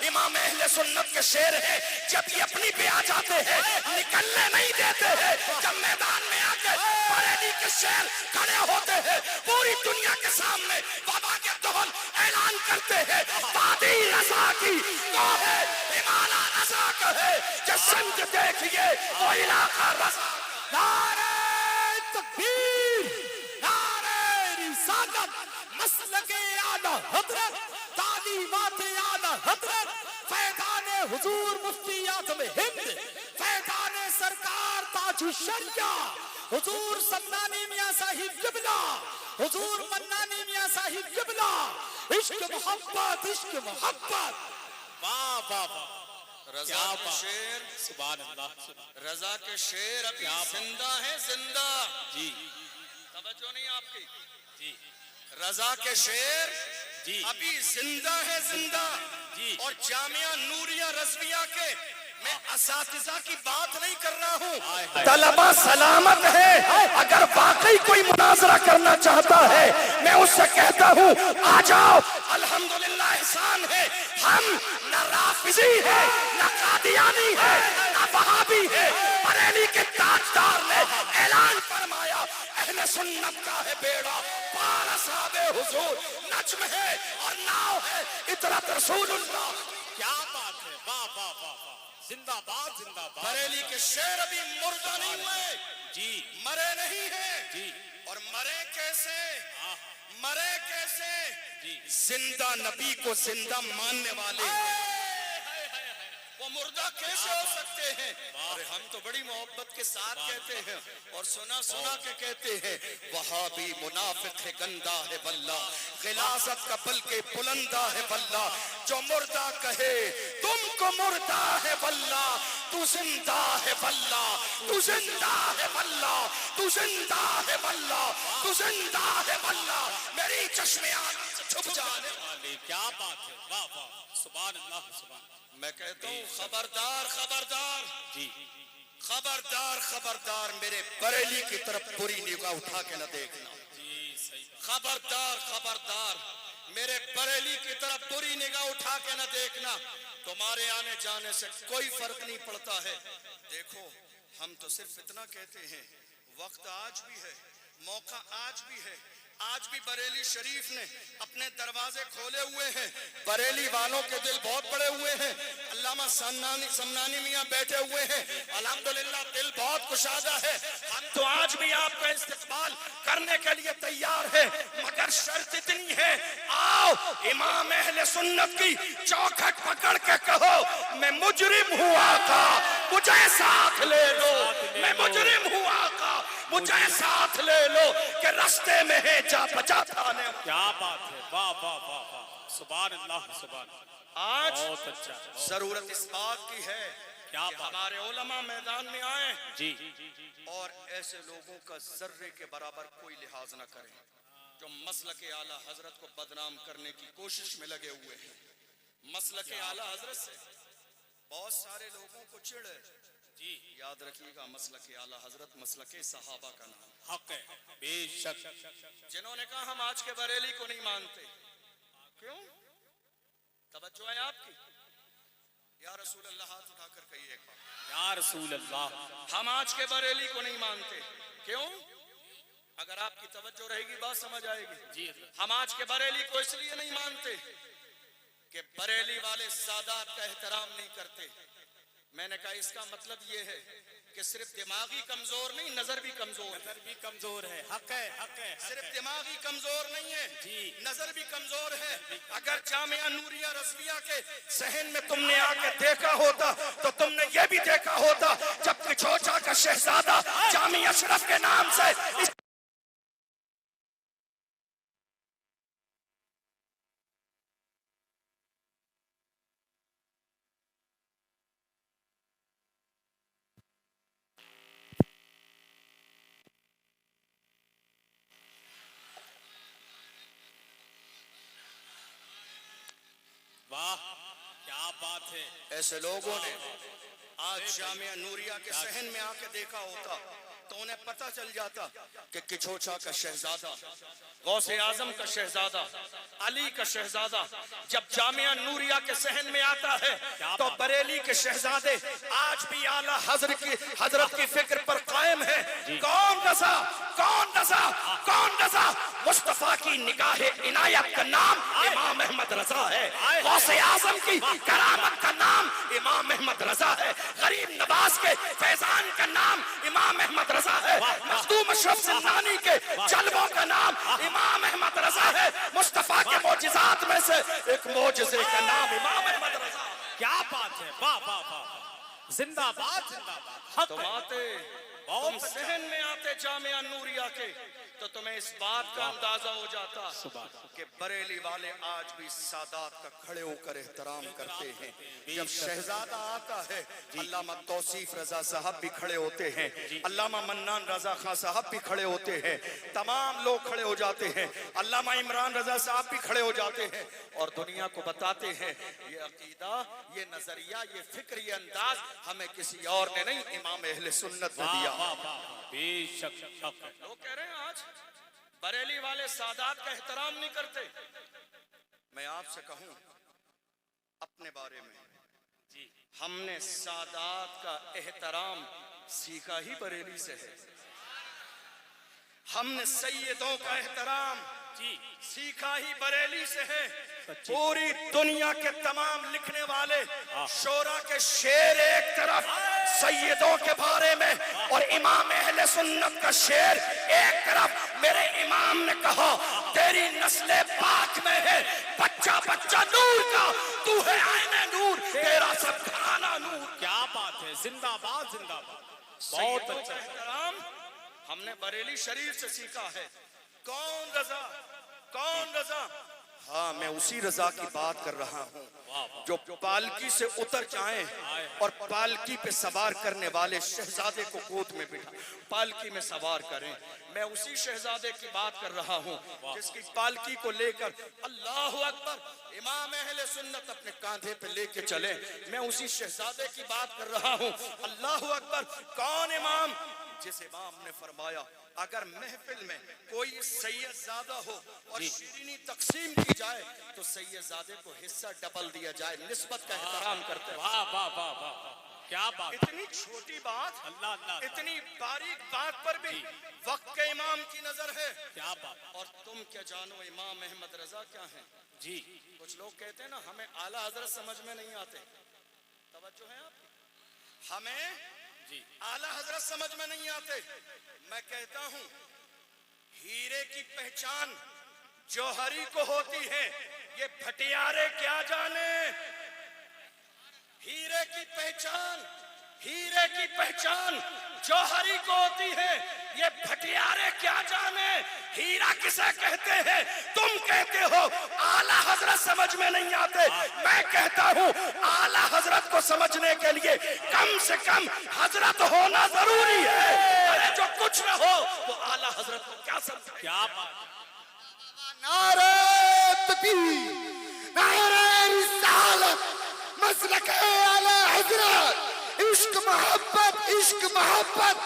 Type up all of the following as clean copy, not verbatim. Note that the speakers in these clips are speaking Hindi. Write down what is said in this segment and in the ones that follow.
इमाम अहले सुन्नत के शेर है, जब ये अपनी पे आ जाते हैं निकलने नहीं देते हैं। जब मैदान में आके बरेली के शेर खड़े होते हैं, पूरी दुनिया के सामने बाबा के दोहन ऐलान करते हैं, वादी रजा की तो है हिमाला रजा कहे कि संत देखिए वो इलाका रजा। नारे तकबीर, नारे रिसालत, मसलके आला हजरत, तालीमात आला हजरत, फैज़ाने हुजूर मुफ्ती आज़म हिंद, फैज़ाने सरकार ताजु शरिया, हुजूर सन्नानी मियां साहिब क़िबला, हुजूर मन्नानी मियां साहिब क़िबला। इश्क मोहब्बत, इश्क मोहब्बत। वाह वाह वाह, रजा के शेर, सुभान अल्लाह। रजा के शेर अभी जिंदा है, जिंदा जी, तवज्जो नहीं आपकी जी, रजा के शेर जी, अभी जिंदा है, जिंदा जी। और जामिया नूरिया रज़विया के मैं असातिज़ा की बात नहीं कर रहा हूँ। तलबा सलामत है, अगर वाकई कोई मुनाजरा करना चाहता है मैं उससे कहता हूँ आ जाओ। अल्हम्दुलिल्लाह एहसान है, हम न राफिजी है, न कादियानी है, न वहाबी है। बरेली के ताजदार ने ऐलान फरमाया अहले सुन्नत का है बेड़ा पार साबे हुजूर, नज्म है और नाव है इतरत रसूलुल्लाह। क्या बात है, वाह वाह वाह वाह, जिंदाबाद जिंदाबाद। बरेली के शेर अभी मुर्दा नहीं हुए जी, मरे नहीं है जी, और मरे कैसे, मरे कैसे जी। जिंदा नबी को जिंदा मानने वाले वो मुर्दा कैसे हो सकते हैं? अरे हम तो बड़ी मोहब्बत के साथ कहते हैं और सुना सुना के कहते हैं वहाबी मुनाफिक है, गंदा है वल्ला, गिलाजत का बल के बुलंदा है वल्ला, जो मुर्दा कहे तुमको मुर्दा है वल्ला, तू जिंदा है वल्ला, तू जिंदा है वल्ला, तू जिंदा है वल्ला, तू जिंदा है वल्ला, मेरी चश्मे आँख से छुप जाने वाले। क्या बात है, वाह वाह, सुभान अल्लाह सुभान। मैं कहता हूँ खबरदार, खबरदार जी, खबरदार, खबरदार मेरे बरेली की तरफ बुरी निगाह उठा के न देखना। जी सही। खबरदार, खबरदार मेरे बरेली की तरफ बुरी निगाह उठा के न देखना। तुम्हारे आने जाने से कोई फर्क नहीं पड़ता है। देखो हम तो सिर्फ इतना कहते हैं, वक्त आज भी है, मौका आज भी है। आज भी बरेली शरीफ ने अपने दरवाजे खोले हुए हैं। बरेली वालों के दिल बहुत बड़े हुए हैं। अल्लामा समनानी मियां बैठे हुए हैं, अल्हम्दुलिल्लाह दिल बहुत कुशादा है। हम तो आज भी आपका इस्तेकबाल करने के लिए तैयार है, मगर शर्त इतनी है आओ इमाम अहले सुन्नत की चौखट पकड़ के कहो मैं मुजरिम हूँ आका, मुझे साथ ले लो, मैं मुजरिम हूँ आका, मुझे साथ ले लो कि रास्ते में है जा बचाता ने। क्या बात है, वाह वाह वाह वाह, सुभान अल्लाह सुभान। आज बहुत अच्छा, जरूरत इस बात की है क्या कि बात। हमारे उलमा मैदान में आए जी, और ऐसे लोगों का जर्रे के बराबर कोई लिहाज न करें जो मसलके आला हजरत को बदनाम करने की कोशिश में लगे हुए हैं। मसलके आला हजरत से बहुत सारे लोगों को चिढ़ है जी। याद रखिएगा मसलके आला हजरत मसलके सहाबा का नाम हक है बेशक। जिन्होंने कहा हम आज के बरेली को नहीं मानते, क्यों? तवज्जो है आपकी? या रसूल अल्लाह हाथ उठाकर कहिए एक बार, या रसूल अल्लाह। हम आज के बरेली को नहीं मानते, क्यों? अगर आपकी तवज्जो रहेगी बात समझ आएगी जी। हम आज के बरेली को इसलिए नहीं मानते कि बरेली वाले सादात का एहतराम नहीं करते। मैंने कहा इसका मतलब ये है कि सिर्फ दिमागी कमजोर नहीं, नजर भी कमजोर है। नजर भी कमजोर है, हक है, हक है। सिर्फ दिमागी कमजोर नहीं है जी, नजर भी कमजोर है। अगर जामिया नूरिया रज़विया के सहन में तुमने आके देखा होता तो तुमने ये भी देखा होता जब पिछोचा का शहजादा जामिया अशरफ के नाम से वाह क्या बात है। ऐसे लोगों ने आज जामिया नूरिया के सहन में आके देखा होता तो उन्हें पता चल जाता कि किछोछा का शहजादा, गौसे आजम का शहजादा, अली का शहजादा जब जामिया नूरिया के सहन में आता है तो बरेली के शहजादे आज भी आला हजरत की फिक्र पर कायम है। कौन रजा, कौन रजा, कौन रजा? मुस्तफा की निगाहे इनायत का नाम इमाम अहमद रजा है। गौसे आजम की करामत का नाम इमाम अहमद रजा है। गरीब नवाज के फैजान का नाम इमाम अहमद रजा है। मखदूम अशरफ सिंधानी के जलवों का नाम इमाम अहमद रजा है। मुस्तफा के मोजिजात में से एक मोजिजे का नाम इमाम अहमद रजा। क्या बात है, वाह वाह वाह, जिंदाबाद जिंदाबाद। तुम आते, तुम सहन में आते जामिया नूरिया के तो तुम्हें इस बात का अंदाजा हो जाता कि बरेली वाले आज भी सादात का खड़े होकर एहतराम करते हैं। जब शहजादा आता है अल्लामा तौसीफ रजा साहब भी खड़े होते हैं, अल्लामा मन्नान रजा खां साहब भी खड़े होते हैं, तमाम लोग खड़े हो जाते हैं, अल्लामा इमरान रजा साहब भी खड़े हो जाते हैं और दुनिया को बताते हैं ये अकीदा, ये नजरिया, ये फिक्र, ये अंदाज हमें किसी और ने नहीं, इमाम अहले सुन्नत ने दिया। लोग कह रहे हैं आज बरेली वाले सादात का एहतराम नहीं करते। मैं आपसे कहूं अपने बारे में, हमने सादात का एहतराम सीखा ही बरेली से है। हमने सैयदों का एहतराम सीखा ही बरेली से है। पूरी दुनिया के तमाम लिखने वाले शोरा के शेर एक तरफ सैयदों के बारे में और इमाम अहले सुन्नत का शेर एक तरफ। मेरे इमाम ने कहा तेरी नस्ले पाक में है बच्चा बच्चा नूर का, तू है आईने नूर, तेरा सब घराना नूर। क्या बात है, जिंदाबाद जिंदाबाद, बहुत अच्छा एहतराम हमने बरेली शरीफ से सीखा है। कौन रजा, कौन रजा? हाँ, मैं उसी रजा की बात कर रहा हूँ जो पालकी से उतर जाए और पालकी पे सवार करने वाले शहजादे को गोद में बिठा पालकी में सवार करें। मैं उसी शहजादे की बात कर रहा हूँ जिसकी पालकी को लेकर अल्लाह अकबर इमाम अहले सुन्नत अपने कांधे पे लेके चले। मैं उसी शहजादे की बात कर रहा हूँ। अल्लाह अकबर। कौन इमाम? जिस इमाम ने फरमाया अगर महफिल में कोई सैयदजादा हो और शीरीनी तकसीम की जाए तो सैयदजादे को हिस्सा डबल दिया जाए। निस्बत का एहतराम करते हैं। वाह वाह वाह वाह, क्या बात। इतनी छोटी बात, अल्लाह अल्लाह, इतनी बारीक बात पर भी वक्त के इमाम की नजर है। क्या बात। और तुम क्या जानो इमाम अहमद रजा क्या है? जी, कुछ लोग कहते हैं ना हमें आला हजरत समझ में नहीं आते। तवज्जो है आपकी? हमें आला हजरत समझ में नहीं आते। मैं कहता हूं हीरे की पहचान जौहरी को होती है, ये भटियारे क्या जाने। हीरे की पहचान, हीरे की पहचान जौहरी को होती है, ये भटियारे क्या जाने। हीरा किसे कहते हैं? तुम कहते हो आला हजरत समझ में नहीं आते। मैं कहता हूँ आला हजरत को समझने के लिए कम से कम हजरत होना जरूरी है। अरे जो कुछ न हो वो आला हजरत को क्या समझे। क्या बात। नारे तकबीर, नारे रिसालत, मसलक आला हजरत। इश्क मोहब्बत, इश्क मोहब्बत,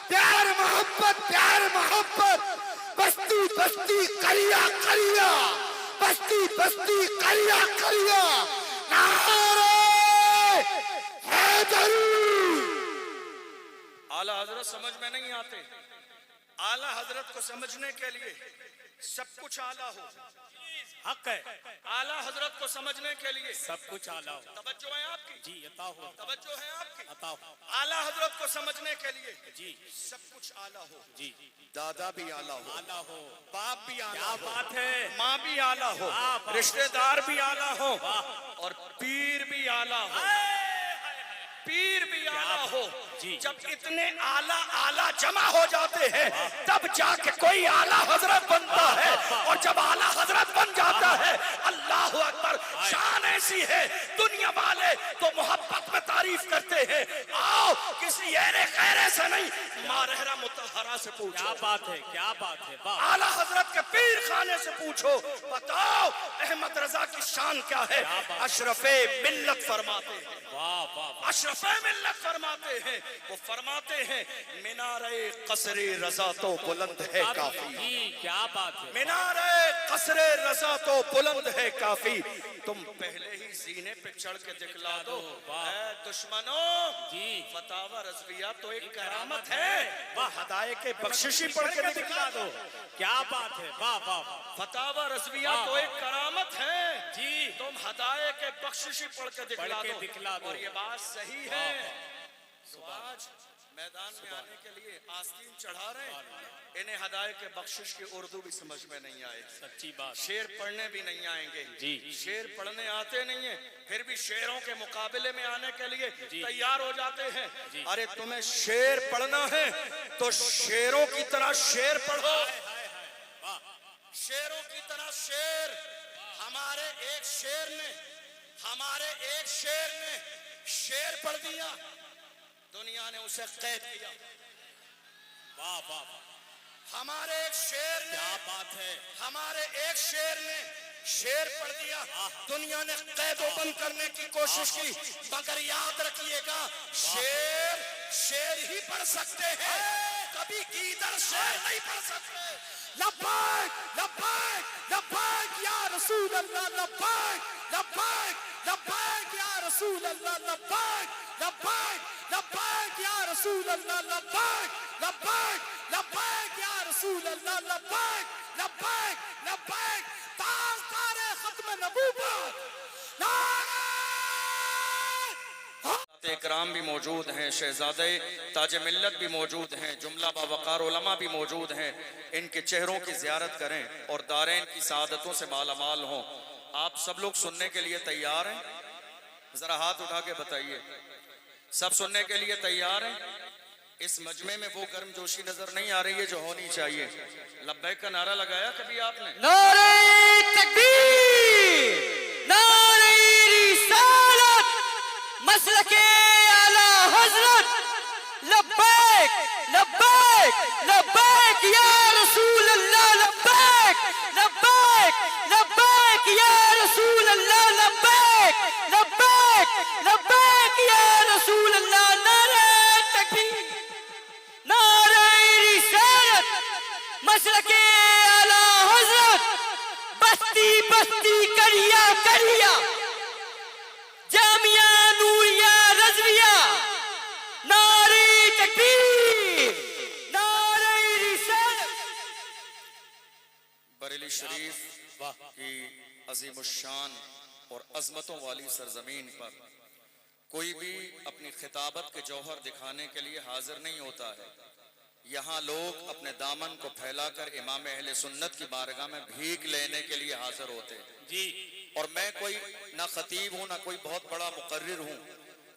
प्यार मोहब्बत, प्यार मोहब्बत। बस्ती बस्ती करिया करिया, बस्ती बस्ती करिया करिया। नारे हैदरी। आला हजरत समझ में नहीं आते। आला हजरत को समझने के लिए सब कुछ आला हो। हक है, आला हजरत को समझने के लिए सब कुछ आला हो। तवज्जो है आपकी? जी, अता हो, तवज्जो है आपकी? अता हो। आला हजरत को समझने के लिए जी, सब कुछ आला हो। जी, दादा भी आला हो, आला हो, बाप भी आला क्या हो, बात है। माँ भी आला हो, रिश्तेदार भी आला हो और पीर भी आला हो, पीर भी आला हो। जब इतने आला आला जमा हो जाते हैं तब जाके कोई आला हजरत बनता है। और जब आला हजरत बन जाता है अल्लाह अकबर, शान ऐसी है दुनिया वाले तो मोहब्बत में तारीफ करते हैं। आओ किसी ऐरे खैरे से नहीं, माँ रहरा मुतहरा से पूछो। क्या बात है, क्या बात है। वाह। आला हजरत के पीर खाने से पूछो, बताओ अहमद रजा की शान क्या है। अशरफे मिल्लत फरमाते हैं, वाह वाह अशरफे मिल्लत फरमाते हैं, वो फरमाते हैं मीनारे कसरे रजा तो बुलंद है काफी। जी, क्या बात है। मीनारे कसरे रजा तो बुलंद है काफी। तुम पहले ही जीने पे चढ़ के दिखला दो ऐ दुश्मनों, जी फतावा रज़विया तो एक करामत है, वह हदाये के बख्शिशी पढ़ के दिखला दो। क्या बात है, वाह वाह वाह। फतावा रज़विया तो एक करामत है जी, तुम हदाये के बख्शिशी पढ़ के दिखला दो। दिखला और ये बात सही है। तो आज मैदान में आने के लिए आस्तीन चढ़ा रहे हैं, इन्हें हदाये के बख्शिश की उर्दू भी समझ में नहीं आए, सच्ची बात। शेर पढ़ने भी नहीं आएंगे जी। शेर पढ़ने आते नहीं है, फिर भी शेरों के मुकाबले में आने के लिए तैयार हो जाते हैं। अरे तुम्हें शेर पढ़ना है तो शेरों की तरह शेर पढ़ो, शेरों की तरह शेर। हमारे एक शेर ने शेर पढ़ दिया, दुनिया ने उसे कैद किया। वाह वाह वाह, हमारे एक शेर ने, क्या बात है। हमारे एक शेर ने शेर पढ़ दिया, दुनिया ने कैदो बंद करने की कोशिश की। मगर याद रखिएगा, शेर ही पढ़ सकते हैं, कभी गीदड़ शेर नहीं पढ़ सकते। लब्बैक लब्बैक लब्बैक या रसूल अल्लाह, लब्बैक लब्बैक लब्बैक या रसूल अल्लाह, लब्बैक लब्बैक लब्बैक या रसूल अल्लाह, लब्बैक लब्बैक लब्बैक या रसूल अल्लाह, लब्बैक लब्बैक लब्बैक ताज़दारे खत्म नबूवत। इकराम भी मौजूद हैं, शहजादे ताज मिल्लत भी मौजूद हैं, जुमला बावकार उलमा भी मौजूद हैं। इनके चेहरों की ज़ियारत करें और दारैन की सआदतों से मालामाल हों। आप सब लोग सुनने के लिए तैयार हैं? जरा हाथ उठा के बताइए, सब सुनने के लिए तैयार हैं? इस मजमे में वो गर्मजोशी नजर नहीं आ रही है जो होनी चाहिए। लब्बैक का नारा लगाया कभी आपने? नारे तकबीर, नारे रिसालत, मसलके आला हजरत, लब्बैक लब्बैक लब्बैक या रसूल अल्लाह, लब्बैक लब्बैक लब्बैक या रसूल अल्लाह, लब्बैक लब्बैक लब्बैक या रसूल अल्लाह। नारे तकबीर, नारे रिसालत, मसलके आला हजरत, बस्ती बस्ती करिया करिया, जामिया नूरिया रज़विया, नारे तकबीर, नारे रिसालत। बरेली शरीफ की अजीमुशान और अजमतों वाली सरजमीन पर कोई भी अपनी खिताबत के जौहर दिखाने के लिए हाजिर नहीं होता है। यहाँ लोग अपने दामन को फैलाकर इमाम अहले सुन्नत की बारगाह में भीख लेने के लिए हाजिर होते हैं। जी, और मैं कोई ना खतीब हूँ ना कोई बहुत बड़ा मुकर्रिर हूँ।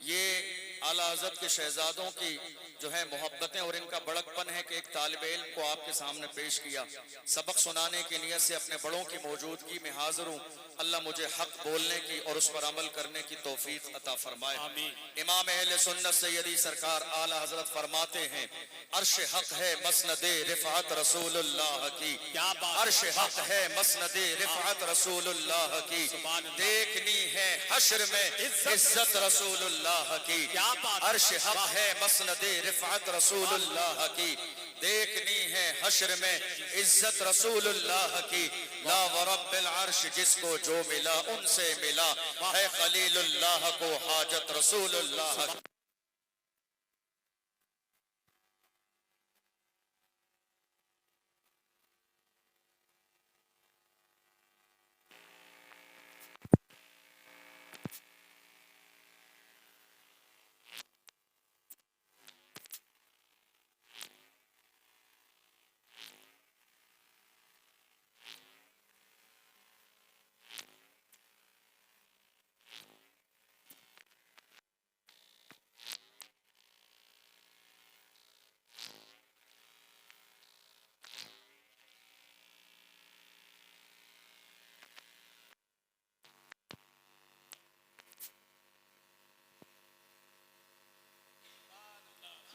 ये आला हज़रत के शहजादों की जो है मोहब्बतें और इनका बड़कपन है कि एक तालिब इल्म को आपके सामने पेश किया। सबक सुनाने की नियत से अपने बड़ों की मौजूदगी में हाजिर हूँ। अल्लाह मुझे हक बोलने की और उस पर अमल करने की तौफीक अता फरमाए। इमाम अहले सुन्नत सैयदी सरकार आला हज़रत फरमाते हैं, अर्श हक है मसनदे रिफ़अत रसूलुल्लाह की, अर्श हक है मसनदे रिफ़अत रसूलुल्लाह की, देखनी है हश्र में इज्जत रसूलुल्लाह की। अर्श हक है मसनदे रिफ़अत रसूलुल्लाह की, देखनी है हश्र में इज्जत रसूलुल्लाह की। ला व रब्बिल अर्श, जिसको जो मिला उनसे मिला, है खलीलुल्लाह को हाजत रसूलुल्लाह।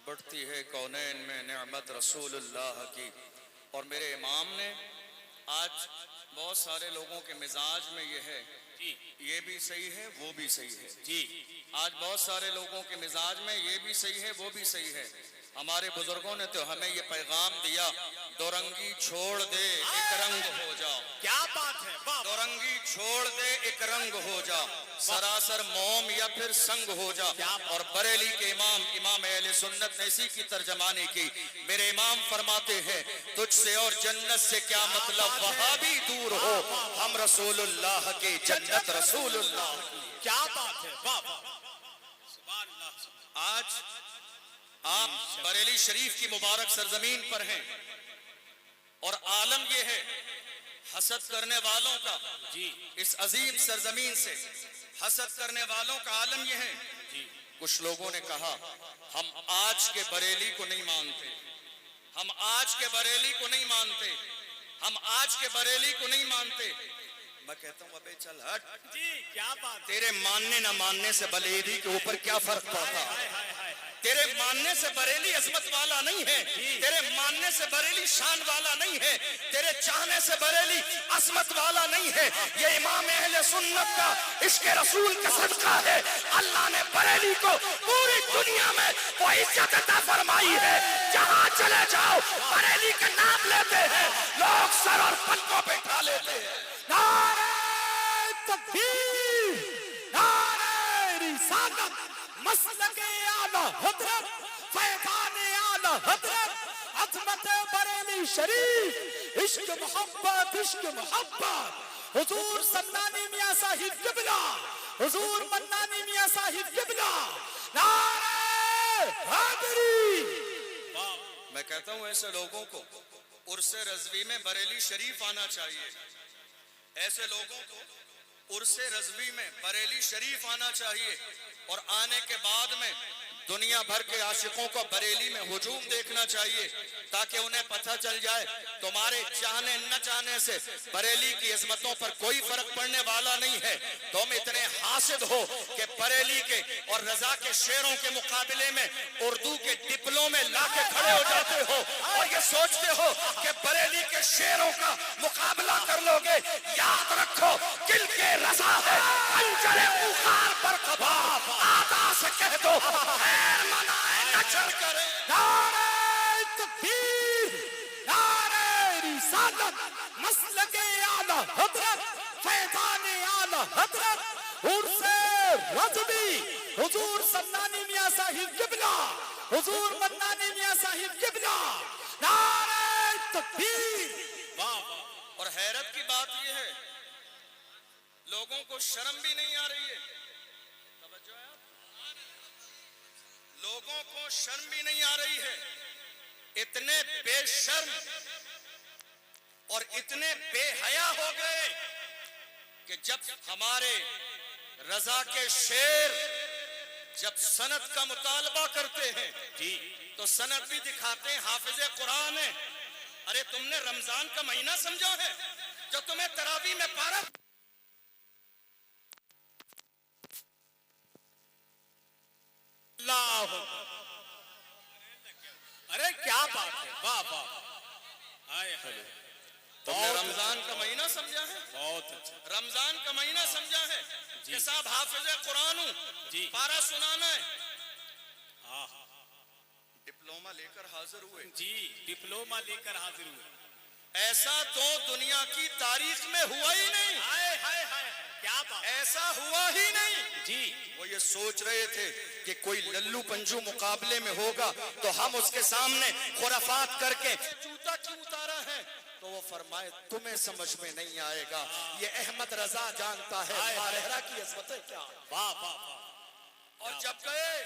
बढ़ती है कौनैन में नेमत रसूलुल्लाह की। और मेरे इमाम ने आज बहुत सारे लोगों के मिजाज में ये है, जी ये भी सही है वो भी सही है। जी आज बहुत सारे लोगों के मिजाज में ये भी सही है वो भी सही है। हमारे बुजुर्गों ने तो हमें ये पैगाम दिया, दो रंगी छोड़ दे एक रंग हो जा। क्या बात है, वाह दो रंगी छोड़ दे एक रंग हो जा, सरासर मोम या फिर संग हो जा। और बरेली के इमाम अहले सुन्नत ने इसी की तर्जमानी की। मेरे इमाम फरमाते हैं, तुझसे और जन्नत से क्या मतलब, वहां भी दूर हो, हम रसूलुल्लाह के जन्नत रसूलुल्लाह की। क्या बात है, वाह वाह सुभान अल्लाह। आज आप बरेली शरीफ की मुबारक सरजमीन पर हैं और आलम यह है हसद करने वालों का, जी इस अजीम सरजमीन से हसद करने वालों का आलम यह है। जी कुछ लोगों ने कहा हम आज के बरेली को नहीं मानते, हम आज के बरेली को नहीं मानते, हम आज के बरेली को नहीं मानते। मैं कहता हूं अबे चल हट, जी क्या बात है, तेरे मानने ना मानने से बरेली के ऊपर क्या फर्क पड़ता है? हाय हाय हाय हाय। तेरे मानने से बरेली अजमत वाला नहीं है, तेरे मानने से बरेली शान वाला नहीं है, तेरे चाहने से बरेली असमत वाला नहीं है। ये इमाम अहले सुन्नत का इश्क रसूल का सदका है। अल्लाह ने बरेली को पूरी दुनिया में वो इज्जत अता फरमाई है। जहां चले जाओ बरेली का नाम लेते हैं लोग, सर और पलकों पे उठा लेते हैं। नारे तकबीर, नारे रिसालत, मसलके आला हजरत, फैज़ाने आला हजरत, अज़मत बरेली शरीफ, इश्क मोहब्बत, इश्क मोहब्बत। हुजूर सन्नानी मियां साहिब किबला, हुजूर मन्नानी मियां साहिब किबला, नारे हैदरी। मैं कहता हूं ऐसे लोगों को उर्से रज़वी में बरेली शरीफ आना चाहिए। ऐसे लोगों को उर्से रज़वी में बरेली शरीफ आना चाहिए और आने के बाद में दुनिया भर के आशिकों को बरेली में हुजूम देखना चाहिए, ताकि उन्हें पता चल जाए तुम्हारे चाहने न चाहने से बरेली की इज़्ज़तों पर कोई फर्क पड़ने वाला नहीं है। तुम इतने हासिद हो कि बरेली के और रजा के शेरों के मुकाबले में उर्दू के डिप्लोमे लाके खड़े हो जाते हो और ये सोचते हो कि बरेली के शेरों का मुकाबला कर लोगे। याद रखो, दिल के रजा है, अंजरे बुखार पर कबाब, आदा से कह दो खैर मनाए न चढ़ करे। नारे तकबीर, नारे रिसालत, मसलके आला हजरत, फैज़ाने आला हजरत, उर्से रज़वी, हुजूर सन्नानी मियां साहिब किबला, हुजूर मन्नानी मियां साहिब किबला, नारे तकबीर। वाह वाह। और हैरत की बात यह है, लोगों को शर्म भी नहीं आ रही है। तवज्जो है, लोगों को शर्म भी नहीं आ रही है। इतने बेशर्म और इतने बेहया हो गए कि जब हमारे रजा के शेर जब सनद का मुतालबा करते हैं जी तो सनद भी दिखाते हैं हाफिज़े कुरान है। अरे तुमने रमजान का महीना समझा है जो तुम्हें तरावी में पारा। अल्लाह, अरे क्या बात है, वाह वाह हाय हाय। तुमने रमजान का महीना समझा है, बहुत अच्छा रमजान का महीना समझा है कि साहब हाफिज़े कुरान हूं, जी। पारा सुनाना है। हाँ डिप्लोमा लेकर हाजिर हुए। जी, डिप्लोमा लेकर हाजिर हुए। ऐसा तो दुनिया की तारीख में हुआ ही नहीं। हाय हाय हाय, क्या बात, ऐसा हुआ ही नहीं। जी वो ये सोच रहे थे कि कोई लल्लू पंजू मुकाबले में होगा तो हम उसके सामने खुराफात करके जूता क्यों उतारा है, तो वो फरमाए तुम्हें समझ में नहीं आएगा, ये अहमद रजा जानता है मारहरा की इज़्ज़तें क्या। वाह वाह वाह। और जब गए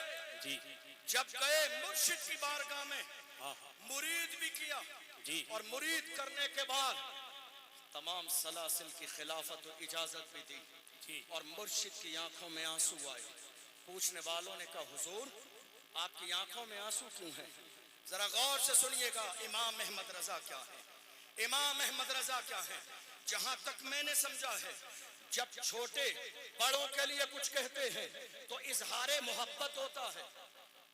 जी मुर्शिद की बारगाह में मुरीद भी किया जी और मुरीद करने के बाद तमाम सलासिल की खिलाफत और इजाजत भी दी जी और मुर्शिद की आंखों में आंसू आए। पूछने वालों ने कहा हुजूर आपकी आंखों में आंसू क्यों हैं? जरा गौर से सुनिएगा, इमाम अहमद रजा क्या है, इमाम अहमद रजा क्या है। जहां तक मैंने समझा है, जब छोटे बड़ों के लिए कुछ कहते हैं तो इजहारे मोहब्बत होता है,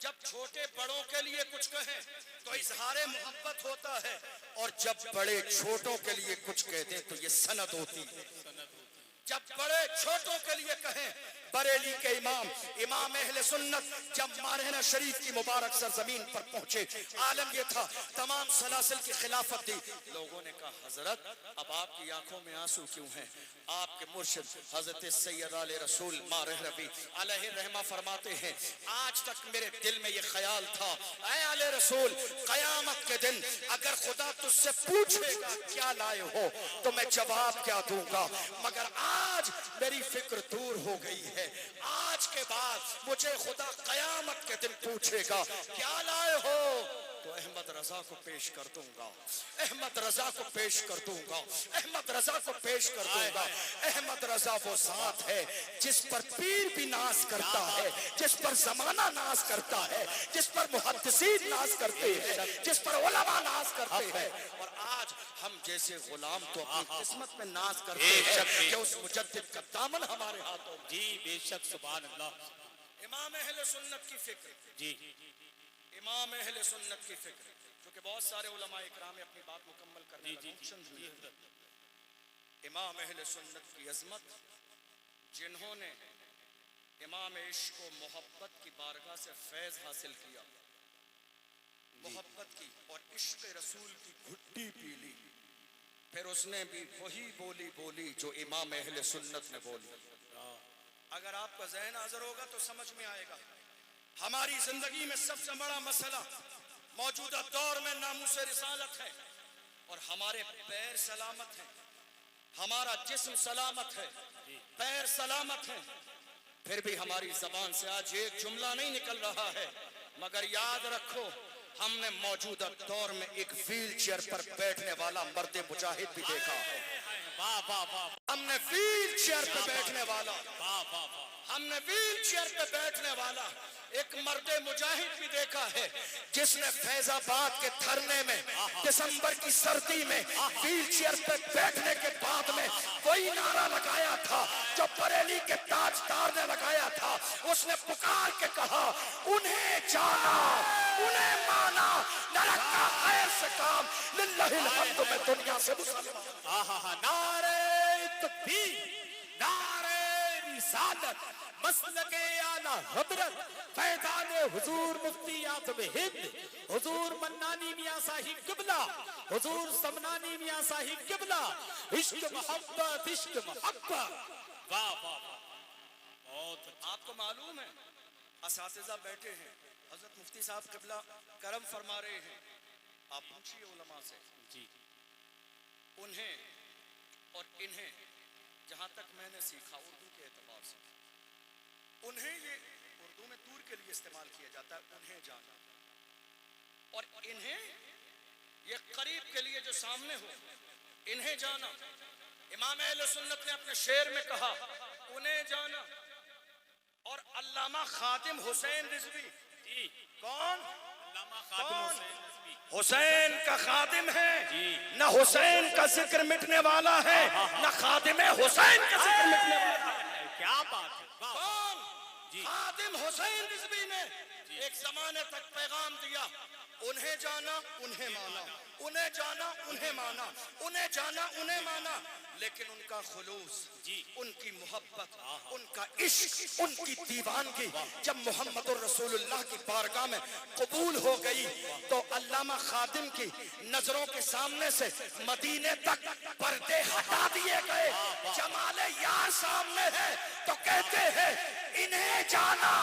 जब छोटे बड़ों के लिए कुछ कहें तो इजहार मोहब्बत होता है, और जब बड़े छोटों के लिए कुछ कह दें तो ये सनद होती है। जब बड़े छोटों के लिए कहें, बरेली के इमाम अहले सुन्नत जब मारहना शरीफ की मुबारक सरजमीन पर पहुंचे, आलम ये था तमाम सलासिल की खिलाफत थी। लोगों ने कहा हजरत अब आपकी आंखों में आंसू क्यों हैं? आपके मुर्शिद हजरत सैयद आले रसूल मारह रबी अलैहि रहमा फरमाते हैं, आज तक मेरे दिल में ये ख्याल था, ऐ आले रसूल कयामत के दिन अगर खुदा तुझसे पूछेगा क्या लाए हो तो मैं जवाब क्या दूंगा, मगर आज मेरी फिक्र दूर हो गई है। आज के बाद मुझे खुदा कयामत के दिन पूछेगा क्या लाए हो तो अहमद रजा को पेश कर दूंगा, अहमद रजा को पेश कर दूंगा, अहमद रजा को पेश कर दूंगा। अहमद रजा वो साथ है जिस पर पीर भी नाज करता है, जिस पर जमाना नाज करता है, जिस पर मुहद्दिसीन नाज करते हैं, जिस पर उलमा नाज करते हैं। और आज हम जैसे गुलाम तो अपनी किस्मत में नाज करते हैं कि उस मुजद्दिद का दामन हमारे हाथों में। जी बेशक सुभान अल्लाह। इमाम अहले सुन्नत की फिक्र, जी इमाम अहले सुन्नत की फिक्र, क्योंकि बहुत सारे उलमा इकराम अपनी बात मुकम्मल करने जी लगे। जी जी इमाम अहले सुन्नत की अजमत, जिन्होंने इमाम इश्क को मोहब्बत की बारगाह से फैज हासिल किया, मोहब्बत की और इश्क रसूल की घुट्टी पी ली, फिर उसने भी वही बोली बोली जो इमाम अहले सुन्नत ने बोली। अगर आपका ज़हन हाज़िर होगा तो समझ में आएगा। हमारी जिंदगी में सबसे बड़ा मसला मौजूदा दौर में नामूस रिसालत है, और हमारे पैर सलामत हैं, हमारा जिस्म सलामत है, पैर सलामत हैं, फिर भी हमारी जबान से आज एक जुमला नहीं निकल रहा है। मगर याद रखो हमने मौजूदा दौर में एक व्हील चेयर पर बैठने वाला मर्द मुजाहिद भी देखा है। वाह वाह वाह हमने व्हील चेयर पर बैठने वाला, वाह वाह वाह, हमने व्हील चेयर पे बैठने वाला एक मर्द मुजाहिद भी देखा है, जिसने फैजाबाद के धरने में दिसंबर की सर्दी में व्हील चेयर पे बैठने के बाद में वही नारा लगाया था जो बरेली के ताजदार ने लगाया था। उसने पुकार के कहा उन्हें जाना, उन्हें माना, न रखा खैर से काम, लिल्लाहिल हम्द में दुनिया से मुसलमान। आहा नारे तकबीर, नारे रिसालत, मसलके आला हजरत फैजान हुजूर मुफ्ती आज़म हिंद हुजूर मन्नानी मियां साहिब किबला, हुजूर समनानी मियां साहिब किबला, इश्क मोहब्बत, इश्क मोहब्बत। वाह वाह वाह, बहुत अच्छा। आपको मालूम है असातिज़ा बैठे हैं, हजरत मुफ्ती साहब किबला करम फरमा रहे हैं, आप पूछिए उलमा से जी उन्हें और इन्हें, जहां तक मैंने सीखा उर्दू के एतबार से, उन्हें ये उर्दू में दूर के लिए इस्तेमाल किया जाता है, उन्हें जाना, और इन्हें ये करीब के लिए जो सामने हो, इन्हें जाना। इमाम अहले सुन्नत ने अपने शेर में कहा उन्हें जाना। और अल्लामा खादिम हुसैन रिजवी, जी कौन? अल्लामा खादिम कौन? हुसैन रिजवी, हुसैन का खादिम है, जी। न हुसैन का जिक्र मिटने वाला है, न खादिम हुसैन का जिक्र मिटने वाला है। क्या बात है, वाह वाह। कौन? जी। खादिम हुसैन रिजवी ने एक जमाने तक पैगाम दिया उन्हें जाना उन्हें माना, उन्हें जाना उन्हें माना, उन्हें जाना उन्हें माना। लेकिन उनका खुलूस, जी। उनकी मोहब्बत, उनका इश्क, उनकी दीवानगी जब मोहम्मदुर रसूलुल्लाह की बारगाह में कबूल हो गई तो अल्लामा खादिम की नजरों के सामने से मदीने तक पर्दे हटा दिए गए। जमाले यार सामने है तो कहते हैं इन्हें जाना,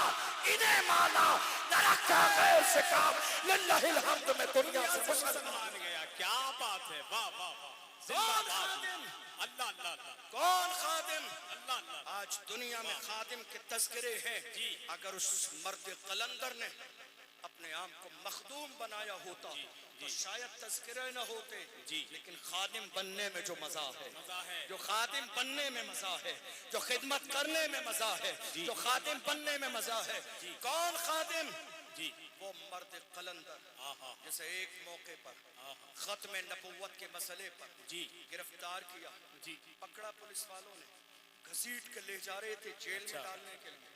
इन्हें माना, न रखा गैर से काम, लिल्लाहिल हम्द में दुनिया से मुसलमान। मान गया, क्या बात है, वाह वाह वाह। कौन खादिम? अल्लाह अल्लाह अल्लाह, कौन खादिम? अल्लाह अल्लाह। आज दुनिया में खादिम के तस्करे हैं। जी। अगर उस मर्द कलंदर ने अपने आप को मखदूम बनाया होता तो शायद तस्करे न होते। जी। लेकिन खादिम बनने में जो मजा है, मजा है, जो खादिम बनने में मजा है, जो खिदमत करने में मजा है, जो खादिम बनने में मजा है। कौन खादिम? जी वो मर्द कलंदर आहा, जैसे एक मौके पर खत्म नबुव्वत के मसले पर जी गिरफ्तार किया, जी पकड़ा पुलिस वालों ने, घसीट के ले जा रहे थे जेल में डालने के लिए।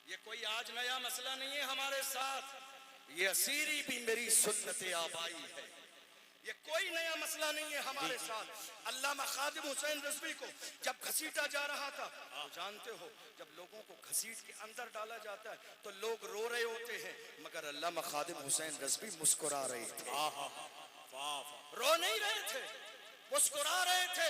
ये कोई आज नया मसला नहीं है हमारे साथ, ये असीरी भी मेरी सुन्नत आबाई है, ये कोई नया मसला नहीं है हमारे साथ। अल्लामा खादिम हुसैन रज़वी को जब घसीटा जा रहा था, तो जानते हो जब लोगों को घसीट के अंदर डाला जाता है तो लोग रो रहे होते हैं, मगर अल्लामा खादिम हुसैन रज़वी मुस्कुरा रहे थे। रो नहीं रहे थे, मुस्कुरा रहे थे।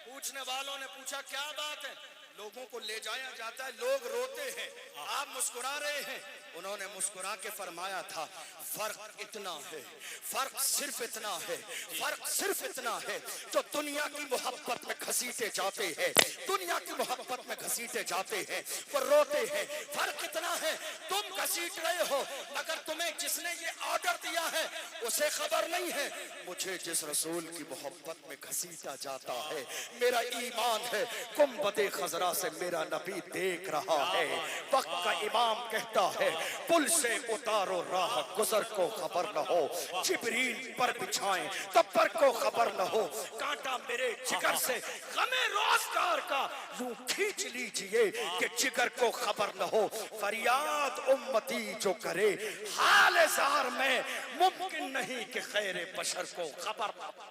पूछने वालों ने पूछा क्या बात है, लोगों को ले जाया जाता है, लोग रोते हैं, आप मुस्कुरा रहे हैं। उन्होंने मुस्कुरा के फरमाया था, फर्क इतना है, फर्क सिर्फ इतना है, फर्क सिर्फ इतना है, जो दुनिया की मोहब्बत में घसीटे जाते हैं, दुनिया की मोहब्बत में घसीटे जाते हैं वो रोते हैं। फर्क इतना है, तुम घसीट रहे हो मगर तुम्हें जिसने ये ऑर्डर दिया है उसे खबर नहीं है। मुझे जिस रसूल की मोहब्बत में घसीटा जाता है, मेरा ईमान है गुंबदे खजरा से मेरा नबी देख रहा है। वक्त का इमाम कहता है, पुल से उतारो राह गुजर को खबर न हो, जिब्रील पर बिछाएं तब पर को खबर न हो, कांटा मेरे जिगर से गमे रोजगार का यूं खींच लीजिए कि जिगर को खबर न हो। फरियाद उम्मती जो करे हाल जार में, मुमकिन नहीं कि खैर बशर को खबर न हो।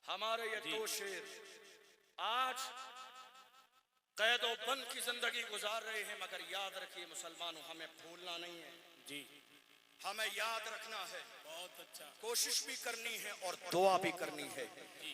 हमारे ये दो शेर आज कैदो बंद की जिंदगी गुजार रहे हैं, मगर याद रखिए मुसलमानों, हमें भूलना नहीं है जी, हमें याद रखना है, बहुत अच्छा कोशिश भी करनी है और दुआ भी करनी है।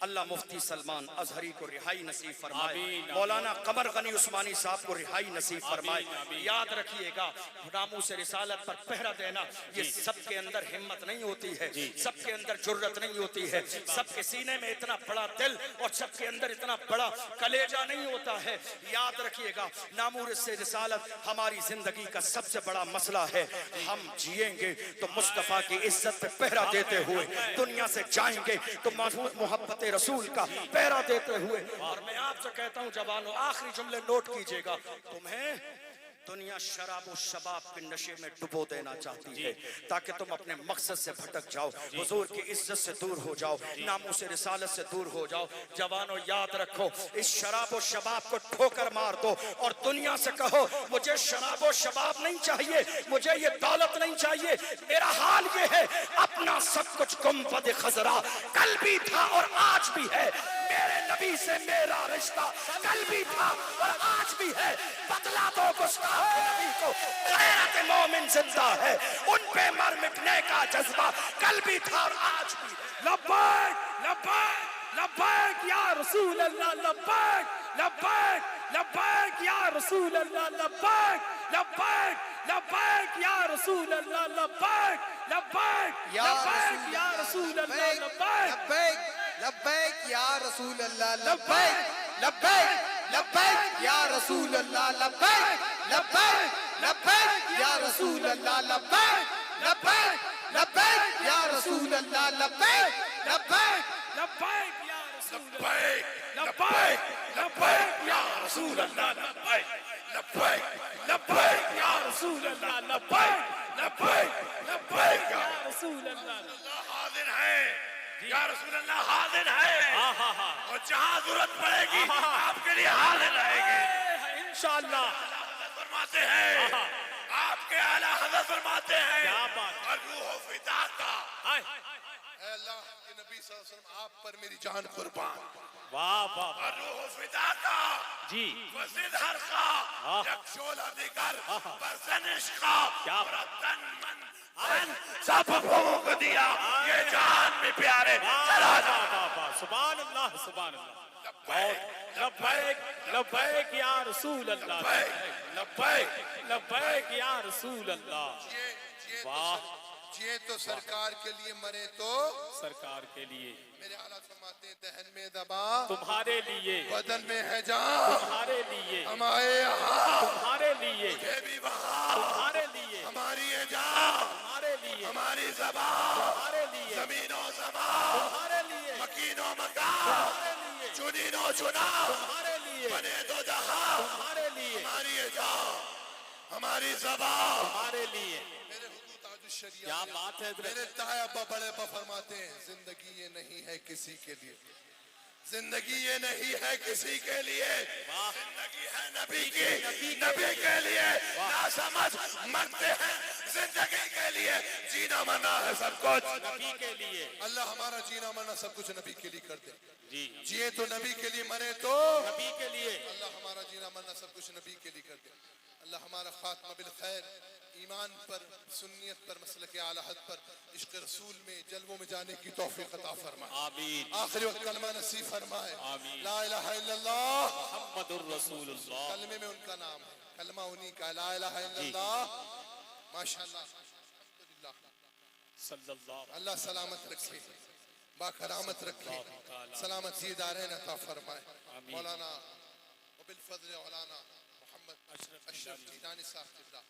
अल्लाह मुफ्ती सलमान अजहरी को रिहाई नसीब फरमाए, मौलाना कमर गनी उस्मानी साहब को रिहाई नसीब फरमाए। याद रखिएगा, नामूस से रिसालत पर पहरा देना, ये सबके अंदर हिम्मत नहीं होती है, सबके अंदर जुर्रत नहीं होती है, सबके सीने में इतना बड़ा दिल और सबके अंदर इतना बड़ा कलेजा नहीं होता है। याद रखिएगा, नामूस से रिसालत हमारी जिंदगी का सबसे बड़ा मसला है। हम जिएंगे तो मुस्तफा की इज्जत पे पहरा देते हुए, दुनिया से जाएंगे तो महफूज मोहब्बत रसूल का पहरा देते हुए। और मैं आपसे कहता हूं जवानों, आखिरी जुमले नोट कीजिएगा, तुम्हें दुनिया शराब और शबाब के नशे में डुबो देना चाहती है ताकि तुम अपने मकसद से भटक जाओ, हुजूर की इज्जत से दूर हो जाओ, नामूस रिसालत से दूर हो जाओ। जवानों याद रखो, इस शराब और शबाब को ठोकर मार दो और दुनिया से कहो, मुझे शराब और शबाब नहीं चाहिए, मुझे ये दौलत नहीं चाहिए, मेरा हाल ये है, अपना सब कुछ गुंबद खजरा कल भी था और आज भी है, मेरे नबी से मेरा रिश्ता कल भी था और आज भी है। बदला दो गुस्ताख नबी को, गैरत मोमिन जिंदा है, उन पे मर मिटने का जज्बा कल भी था और आज भी है। लब्बैक लब्बैक लब्बैक या रसूल अल्लाह, लब्बैक लब्बैक लब्बैक या रसूल अल्लाह, लब्बैक लब्बैक लब्बैक या रसूल अल्लाह, लब्बैक लब्बैक लब्बैक या रसूल अल्लाह, लब्बैक लब्बैक या रसूल अल्लाह, लब्बैक लब्बैक लब्बैक या रसूल अल्लाह, लब्बैक लब्बैक लब्बैक या रसूल अल्लाह, लब्बैक लब्बैक लब्बैक या रसूल अल्लाह, लब्बैक लब्बैक लब्बैक या रसूल लब्बैक लब्बैक लब्बैक या रसूल अल्लाह, लब्बैक लब्बैक लब्बैक या रसूल अल्लाह, लब्बैक लब्बैक लब्बैक या रसूल अल्लाह। हाजिर है, या रसूल अल्लाह हाजिर है, और जहां जरूरत पड़ेगी आपके लिए हाजिर रहेंगे इंशाअल्लाह। फरमाते हैं, आपके आला हज़रत फरमाते हैं, क्या बात, और रूह फिदा का, अल्लाह के नबी सल्लल्लाहु अलैहि वसल्लम, आप पर मेरी जान कुर्बान। वाह वाह और रूह फिदा का जी, वज़ीद हर का यकशोल दिगर बरसनिश का, क्या तन मन धन सब भोग दिया ये जान में प्यारे चला जा। सुभान अल्लाह सुभान अल्लाह। लब्बैक लब्बैक या रसूल अल्लाह, लब्बैक लब्बैक या रसूल अल्लाह। वाह, जिए तो सरकार के लिए, मरे तो सरकार के लिए, मेरे आला फरमाते हैं, दहन में दबा तुम्हारे लिए, बदन में है जान, तुम्हारे लिए, हम आए यहाँ तुम्हारे लिए, ये भी वहाँ तुम्हारे लिए, हमारी ये जान, तुम्हारे लिए, हमारी ज़बान, तुम्हारे लिए, ज़मीनो ज़बान, तुम्हारे लिए, मकीनो मकान, तुम्हारे लिए, चुनीनो चुना, तुम्हारे लिए, बने दो जहां, तुम्हारे लिए, हमारी ये जान, हमारी ज़बान, तुम्हारे लिए। मेरे हुजूर ताजुश शरिया क्या में, बात है, मेरे ताया अब्बा बड़े अब्बा फरमाते हैं, जिंदगी ये नहीं है किसी के लिए, जिंदगी ये नहीं है किसी के लिए, जिंदगी है नबी की, नबी के लिए। ना समझ मरते हैं जिंदगी के लिए, जीना मरना है सब कुछ नबी के लिए। अल्लाह हमारा जीना मरना सब कुछ नबी के लिए कर दे। जी जिए तो नबी के लिए, मरे तो नबी के लिए। अल्लाह हमारा जीना मरना सब कुछ नबी के लिए कर दे। अल्लाह हमारा खात्मा बिल खैर, ईमान पर, सुन्नियत पर, मसलक आला हद पर, इश्क रसूल में, जलवों में जाने की तौफीक अता फरमाए। आमीन। आखिरी वक्त कलमा नसीब फरमाए। आमीन। ला इलाहा इल्लल्लाह मुहम्मदुर रसूलुल्लाह। कलमे में उनका नाम है, कलमा उन्हीं का, ला इलाहा इल्लल्लाह। माशाअल्लाह, अल्हम्दुलिल्लाह। सल्लल्लाहु अल्लाह सलामत रखे, बाकरामत रखे, सलामत ज़ीदारैन अता फरमाए। मौलाना वबिल फज़ल मौलाना मोहम्मद अशरफ जीलानी साहब किबला,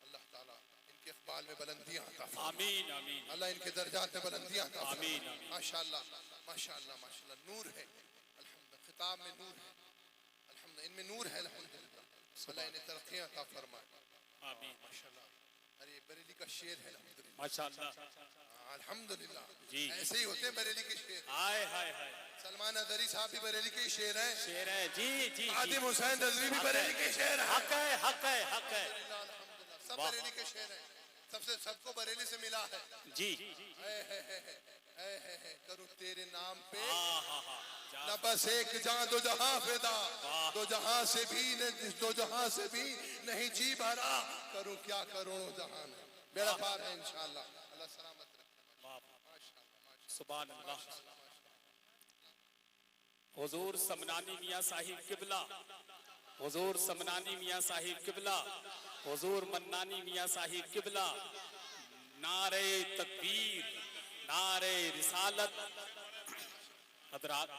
अल्लाह ताला इनके इक़बाल में बुलंदियां अता फरमाए। आमीन आमीन अल्लाह इनके दर्जात में बुलंदियां अता फरमाए। आमीन, आमीन। माशाअल्लाह माशाअल्लाह माशाअल्लाह, नूर है अल्हम्दुलिल्लाह, खिताब में नूर है अल्हम्दुलिल्लाह, इनमें नूर है अल्हम्दुलिल्लाह। अल्लाह इन्हें तरक्कियां अता फरमाए। आमीन माशाअल्लाह, अरे बरेली का शेर है अल्हम्दुलिल्लाह। माशाअल्लाह। अल्हम्दुलिल्लाह, जी। ऐसे ही होते हैं बरेली के शेर। हाय हाय हाय। सलमान अदरी साहब भी बरेली के ही शेर हैं। शेर है जी जी जी। आदिम हुसैन रज़वी भी बरेली के शेर हैं। हक है हक है हक है। अल्हम्दुलिल्लाह, सब बरेली के शेर हैं। सबको बरेली से मिला है। जी करूं तेरे नाम पे हाँ हाँ हाँ। न बस एक जान दो जहां फिदा, दो जहां से भी दो जहां से भी नहीं जी भरा, करूं क्या करोड़ों जहान है। बेड़ा पार है इंशाअल्लाह। अल्लाह सलामत रखे। सुभान अल्लाह। हुजूर समनानी मियां साहिब किबला, हुजूर समनानी मियां साहिब किबला, हुजूर मन्नानी मियां साहिब किबला, नारे तकबीर, नारे रिसालत। हजरात,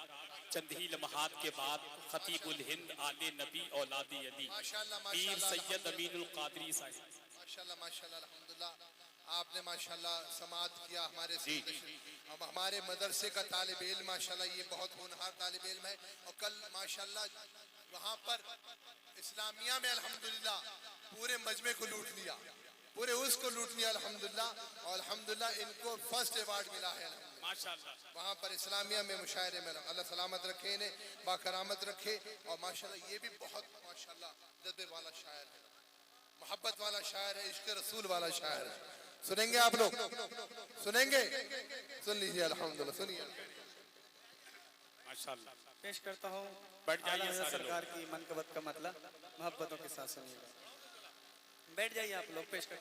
चंद ही लम्हात के बाद खतीबुल हिंद आले नबी औलादी अली माशाअल्लाह, पीर माशाअल्लाह, सैयद अमीनुल कादरी साहिब। माशाअल्लाह माशाअल्लाह अल्हम्दुलिल्लाह, आपने माशाअल्लाह समाअत किया हमारे साथ। अब हमारे मदरसे का तालिब इल्म माशाअल्लाह ये बहुत होनहार तालिब इल्म है। और कल माशाअल्लाह वहाँ पर इस्लामिया में अल्हम्दुलिल्लाह पूरे मजमे को लूट लिया, पूरे उसको लूट लिया अल्हम्दुलिल्लाह। और अल्हम्दुलिल्लाह इनको फर्स्ट अवार्ड मिला है माशाअल्लाह। वहाँ पर इस्लामिया में मुशायरे में। अल्लाह सलामत रखे, इन्हें बाकरामत रखे। और माशाअल्लाह ये भी बहुत माशाअल्लाह जज्बे वाला शायर है, मोहब्बत वाला शायर है, इश्क रसूल वाला शायर है। सुनेंगे आप लोग? सुनेंगे? सुन लीजिए अल्हम्दुलिल्लाह, सुनिए। माशाअल्लाह। पेश करता हूँ बैठ जाइए आला सारे सरकार की मनकबत का मतलब मोहब्बतों के साथ सुनिएगा। बैठ जाइए आप लोग, पेश कर